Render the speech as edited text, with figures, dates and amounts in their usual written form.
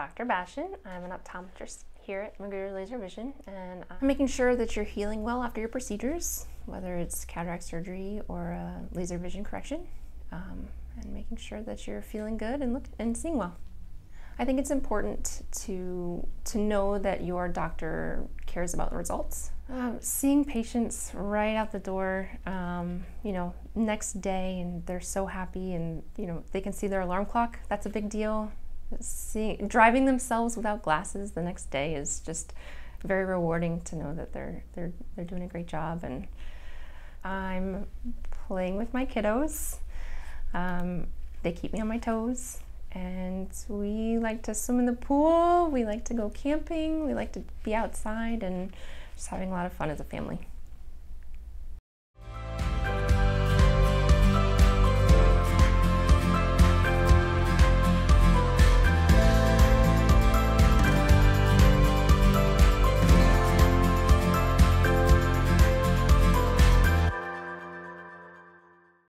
Dr. Bassion. I'm an optometrist here at Magruder Laser Vision, and I'm making sure that you're healing well after your procedures, whether it's cataract surgery or a laser vision correction, and making sure that you're feeling good and seeing well. I think it's important to know that your doctor cares about the results. Seeing patients right out the door, next day, and they're so happy, and they can see their alarm clock. That's a big deal. Driving themselves without glasses the next day is just very rewarding to know that they're doing a great job. And I'm playing with my kiddos. They keep me on my toes. And we like to swim in the pool, we like to go camping, we like to be outside and just having a lot of fun as a family.